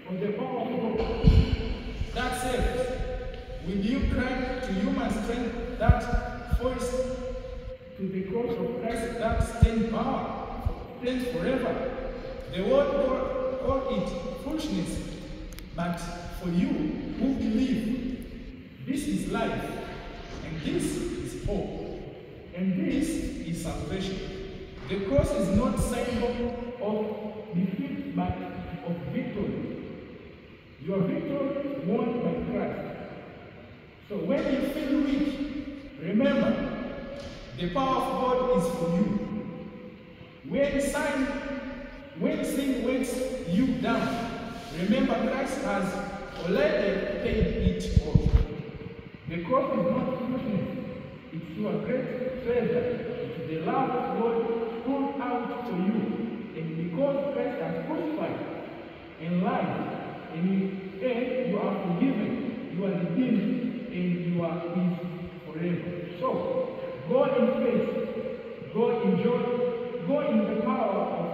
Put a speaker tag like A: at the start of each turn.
A: of the power of God that saves. Will you cry to human strength that voice to the cross of Christ that stands forever? The world call it foolishness, but for you who believe, this is life, and this is hope, and this is salvation. The cross is not symbol of defeat, but of victory. Your victory won by Christ. So when you feel weak, remember, the power of God is for you. When sin weighs you down, remember Christ has already paid it all. The cross is not foolishness. It's your great treasure. It's the love of God poured out for you. And because Christ has crucified and lied, and you are forgiven, you are redeemed, and you are his forever. So, go in faith, go in joy, go in the power of